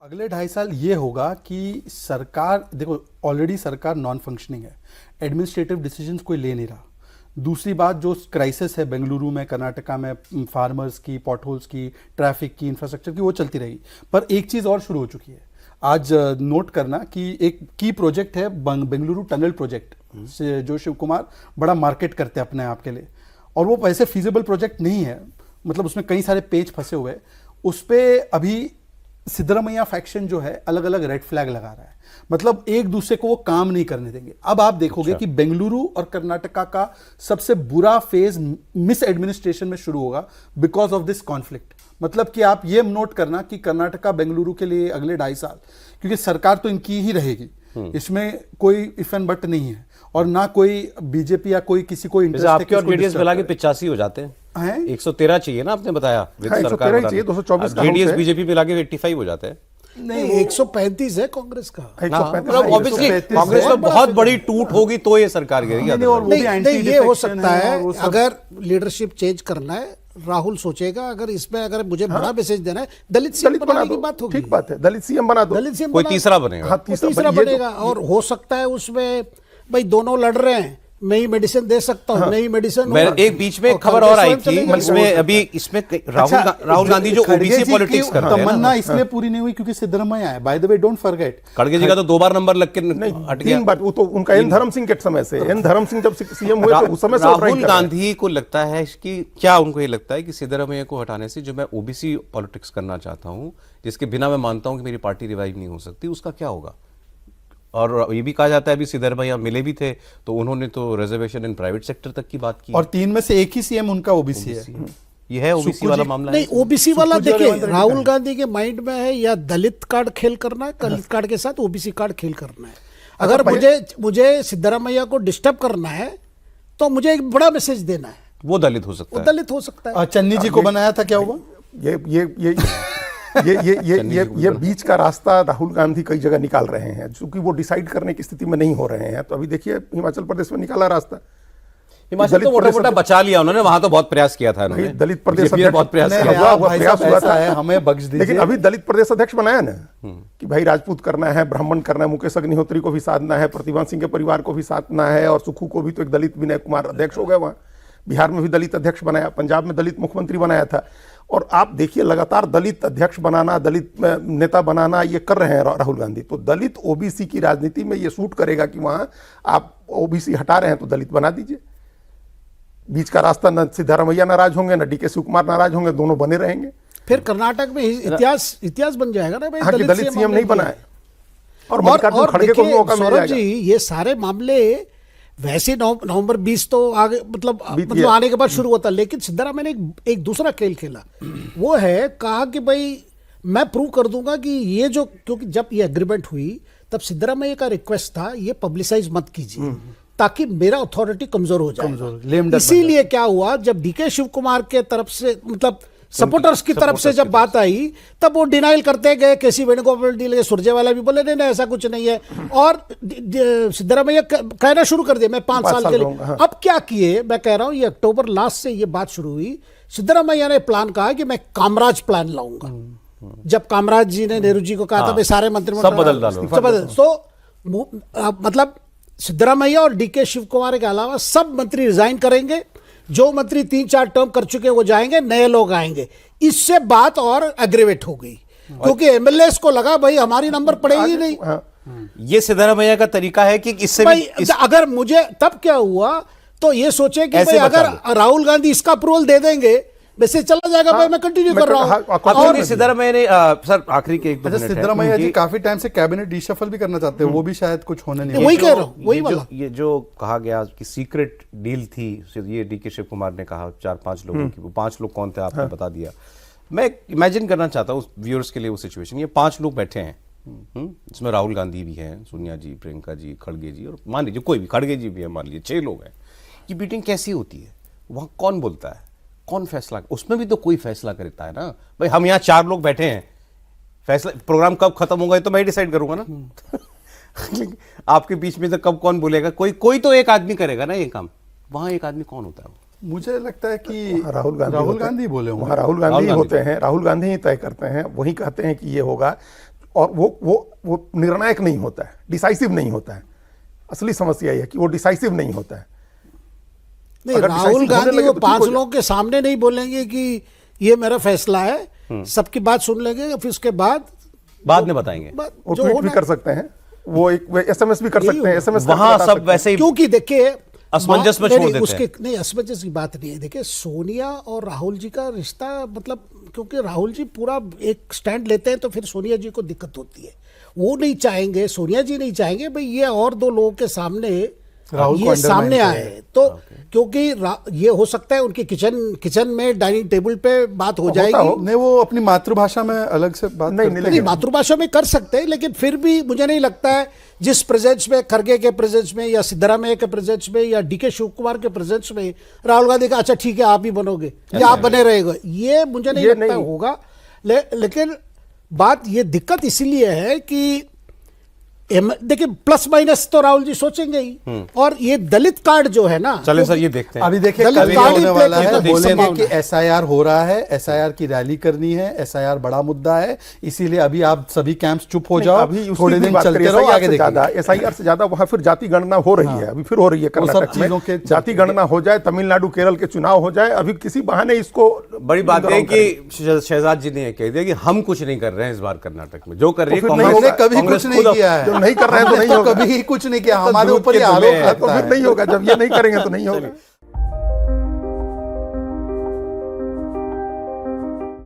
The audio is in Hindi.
अगले 2.5 साल ये होगा कि सरकार, देखो ऑलरेडी सरकार नॉन फंक्शनिंग है, एडमिनिस्ट्रेटिव डिसीजंस कोई ले नहीं रहा। दूसरी बात, जो क्राइसिस है बेंगलुरु में, कर्नाटका में, फार्मर्स की, पॉटहोल्स की, ट्रैफिक की, इंफ्रास्ट्रक्चर की, वो चलती रहेगी। पर एक चीज़ और शुरू हो चुकी है, आज नोट करना कि एक की प्रोजेक्ट है बेंगलुरु टनल प्रोजेक्ट, जो शिव कुमार बड़ा मार्केट करते हैं अपने आप के लिए, और वो वैसे फीजिबल प्रोजेक्ट नहीं है, मतलब उसमें कई सारे पेज फंसे हुए हैं। उस पर अभी सिद्धरामैया फैक्शन जो है अलग अलग रेड फ्लैग लगा रहा है, मतलब एक दूसरे को वो काम नहीं करने देंगे। अब आप देखोगे कि बेंगलुरु और कर्नाटका का सबसे बुरा फेज मिस एडमिनिस्ट्रेशन में शुरू होगा बिकॉज ऑफ दिस कॉन्फ्लिक्ट। मतलब कि आप ये नोट करना कि कर्नाटका बेंगलुरु के लिए अगले 2.5 साल, क्योंकि सरकार तो इनकी ही रहेगी, इसमें कोई इफ एंड बट नहीं है, और ना कोई बीजेपी या कोई किसी को इंटरेस्ट है। आपके और जेडीएस मिला के 85 हो जाते हैं, 113 चाहिए ना, आपने बताया। 113 चाहिए, 224 का जेडीएस बीजेपी मिला के 85 हो जाते हैं। नहीं, 135 है कांग्रेस का। ऑब्वियसली कांग्रेस में बहुत बड़ी टूट होगी तो ये सरकार गिरेगी। नहीं, ये हो सकता है अगर लीडरशिप चेंज करना है, राहुल सोचेगा अगर इसमें अगर मुझे बड़ा मैसेज देना है, दलित सीएम बनाने की बात होगी। ठीक बात है, दलित सीएम बना दो, दलित सीएम कोई तीसरा बनेगा। हाँ, तीसरा बनेगा। और हो सकता है उसमें भाई दोनों लड़ रहे हैं, नई मेडिसिन दे सकता हूँ, नई मेडिसिन। एक बीच में खबर और आई थी, इसमें अभी इसमें राहुल गांधी जो ओबीसी पॉलिटिक्स करते हैं, तमन्ना इसलिए पूरी नहीं हुई क्योंकि सिद्धरामैया है। By the way don't forget, खड़गे जी का तो 2 बार नंबर लग के हट गया। 3 बार, वो तो उनका एन धर्म सिंह के समय से, एन धर्म सिंह जब सीएम हुए तो उस समय से राहुल गांधी को लगता है कि क्या उनको ये लगता है कि सिद्धरामैया को हटाने से जो मैं ओबीसी पॉलिटिक्स करना चाहता हूं, जिसके बिना मैं मानता हूं कि मेरी पार्टी रिवाइव नहीं हो सकती, उसका क्या होगा? और ये भी कहा जाता है अभी सिद्धरामैया मिले भी थे तो उन्होंने तो रिजर्वेशन इन प्राइवेट सेक्टर तक की बात की, और 3 में से एक ही सीएम उनका ओबीसी है। ये है ओबीसी वाला मामला। नहीं, ओबीसी वाला देखिए राहुल गांधी के माइंड में है, या दलित कार्ड खेल करना है, दलित कार्ड के साथ ओबीसी कार्ड खेल करना है। अगर मुझे सिद्धरामैया को डिस्टर्ब करना है तो मुझे एक बड़ा मैसेज देना है, वो दलित हो सकता है, दलित हो सकता है। चन्नी जी को बनाया था, क्या हुआ? ये बीच का रास्ता राहुल गांधी कई जगह निकाल रहे हैं, चूंकि वो डिसाइड करने की स्थिति में नहीं हो रहे हैं। तो अभी देखिए हिमाचल प्रदेश में निकाला रास्ता, हिमाचल तो मोटा-मोटा बचा लिया उन्होंने, वहां तो बहुत प्रयास किया था उन्होंने, दलित प्रदेश बहुत प्रयास किया प्रयास हुआ था, हमें बख्श दीजिए। लेकिन अभी दलित प्रदेश अध्यक्ष बनाया ना कि भाई राजपूत करना है, ब्राह्मण करना है, मुकेश अग्निहोत्री को भी साधना है, प्रतिभा सिंह के परिवार को भी साधना है, और सुखू को भी तो एक दलित विनय कुमार अध्यक्ष हो गए वहां। बिहार में भी दलित अध्यक्ष बनाया, पंजाब में दलित मुख्यमंत्री बनाया था। और आप देखिए लगातार दलित अध्यक्ष बनाना, दलित नेता बनाना ये कर रहे हैं राहुल गांधी। तो दलित ओबीसी की राजनीति में ये सूट करेगा कि वहां आप ओबीसी हटा रहे हैं तो दलित बना दीजिए। बीच का रास्ता, न सिद्धरामैया नाराज होंगे, न डीके शिव कुमार नाराज होंगे, दोनों बने रहेंगे। फिर कर्नाटक में इतिहास बन जाएगा ना भाई, हाँ, दलित सीएम नहीं बनाए। और मल्लिकार्जुन खड़गे को भी मौका मिल जाएगा। जी, ये सारे मामले वैसे नवंबर 20 तो आगे मतलब आने के बाद शुरू होता, लेकिन सिद्धरामैया ने एक दूसरा खेल खेला। वो है कहा कि भाई मैं प्रूव कर दूंगा कि ये जो, क्योंकि जब ये एग्रीमेंट हुई तब सिद्धरामैया का रिक्वेस्ट था ये पब्लिसाइज मत कीजिए ताकि मेरा अथॉरिटी कमजोर हो जाए। इसीलिए क्या हुआ, जब डीके शिव कुमार के तरफ से मतलब सपोर्टर्स की तरफ से जब बात आई तब वो डिनाइल करते गए, केसी वेणुगोपाल डी सुरजेवाला भी बोले नहीं ऐसा कुछ नहीं है, और सिद्धरामैया कहना शुरू कर दिया मैं 5 साल के लिए। हाँ। अब क्या किए, मैं कह रहा हूं ये अक्टूबर लास्ट से ये बात शुरू हुई, सिद्धरामैया ने प्लान कहा कि मैं कामराज प्लान लाऊंगा। जब कामराज जी ने नेहरू जी को कहा था भाई सारे मंत्रिमंडल सब बदल डालो, तो मतलब सिद्धरामैया और डीके शिव कुमार के अलावा सब मंत्री रिजाइन करेंगे, जो मंत्री 3-4 टर्म कर चुके हैं वो जाएंगे, नए लोग आएंगे। इससे बात और एग्रीवेट हो गई क्योंकि एमएलएस को लगा भाई हमारी नंबर पड़ेगी नहीं। ये सिद्धरामैया का तरीका है कि इससे अगर मुझे तब क्या हुआ तो ये सोचे कि भाई अगर राहुल गांधी इसका अप्रूवल दे देंगे वैसे चला जाएगा। भाई मैं कंटिन्यू कर रहा हूं। और सिद्धरामैया ने सर आखिरी के 1-2 मिनट है, सिद्धरामैया जी काफी टाइम से कैबिनेट रिशफल भी करना चाहते हैं, वो भी शायद कुछ होने नहीं। वही कह रहा हूं, वही वाला ये जो कहा गया कि सीक्रेट डील थी, ये डीके शिव कुमार ने कहा 4-5 लोगों की, वो 5 लोग कौन थे आपने बता दिया। मैं इमेजिन करना चाहता हूँ व्यूअर्स के लिए वो सिचुएशन, ये 5 लोग बैठे हैं, इसमें राहुल गांधी भी हैं, सोनिया जी, प्रियंका जी, खड़गे जी, और मान लीजिए कोई भी, खड़गे जी भी है, मान लीजिए 6 लोग हैं। ये मीटिंग कैसी होती है, वहाँ कौन बोलता है, कौन फैसला, उसमें भी तो कोई फैसला करता है ना भाई। हम यहाँ 4 लोग बैठे हैं, फैसला प्रोग्राम कब खत्म होगा तो मैं ही डिसाइड करूंगा ना। आपके बीच में तो कब कौन बोलेगा, कोई तो एक आदमी करेगा ना ये काम। वहां एक आदमी कौन होता है? मुझे लगता है कि राहुल गांधी बोले होंगे। राहुल गांधी होते हैं, राहुल गांधी ही तय करते हैं, वही कहते हैं कि ये होगा। और वो निर्णायक नहीं होता है, डिसाइसिव नहीं होता है। असली समस्या यह है कि वो डिसाइसिव नहीं होता है। नहीं, अगर राहुल decisive होने गांधी लगे वो तो ठीक हो 5 जाए। लोगों के सामने नहीं बोलेंगे कि ये मेरा फैसला है, सबकी बात सुन लेंगे, फिर उसके बाद बाद में बताएंगे। वो जो ट्वीट भी होना कर सकते हैं, वो एक SMS भी कर यही सकते हैं, होगा। SMS वहां सब वैसे ही क्योंकि देखिए असमंजस में नहीं, छोड़ नहीं, देते उसके नहीं, असमंजस की बात नहीं है। देखिए सोनिया और राहुल जी का रिश्ता, मतलब क्योंकि राहुल जी पूरा एक स्टैंड लेते हैं तो फिर सोनिया जी को दिक्कत होती है। वो नहीं चाहेंगे, सोनिया जी नहीं चाहेंगे भाई ये और 2 लोगों के सामने राहुल को ये undermine सामने करे। आए, तो क्योंकि ये हो सकता है उनके किचन में डाइनिंग टेबल पे बात हो होता जाएगी। हो। नहीं, वो अपनी मातृभाषा में अलग से बात नहीं, करते नहीं, नहीं, मातृभाषा में कर सकते हैं, लेकिन फिर भी मुझे नहीं लगता है जिस प्रेजेंस में, खरगे के प्रेजेंस में या सिद्धरामैया के प्रेजेंस में या डीके शिव कुमार के प्रेजेंस में राहुल गांधी का अच्छा ठीक है आप ही बनोगे या आप बने रहेगा, ये मुझे नहीं ये लगता नहीं। होगा। लेकिन बात ये दिक्कत इसीलिए है कि देखिए प्लस माइनस तो राहुल जी सोचेंगे ही, और ये दलित कार्ड जो है ना, चले सर ये देखते हैं। अभी देखिए दलित कल ये कार्ड ही होने play वाला करने है, की बोलेंगे संभावना कि है। एसआईआर हो रहा है, एसआईआर की रैली करनी है, एसआईआर बड़ा मुद्दा है, इसीलिए अभी आप सभी कैंप्स चुप हो जाओ, अभी उसकी थोड़े भी दिन बात चलते करिए, रहो, SIR आगे से ज्यादा, देखिए। SIR से ज्यादा वहां फिर जाति गणना हो रही है, अभी फिर हो रही है वो सब कर्नाटक चीजों के में। जाति गणना हो जाए, तमिलनाडु केरल के चुनाव हो जाए, अभी किसी बहाने इसको बड़ी बात यह है ग्राउंड करें। कि शहजाद जी ने यह कह दिया कि हम कुछ नहीं कर रहे हैं इस बार कर्नाटक में, जो कर रही है तो फिर नहीं कांग्रेस। होगा। कभी कांग्रेस कुछ नहीं खुद किया है, जो नहीं कर रहे हैं तो हमने नहीं होगा। कभी कुछ नहीं किया, तो हमारे धूप ऊपर के ये धुएं आरोप हैं। लगता तो फिर है। नहीं होगा, जब ये नहीं करेंगे तो नहीं होगा।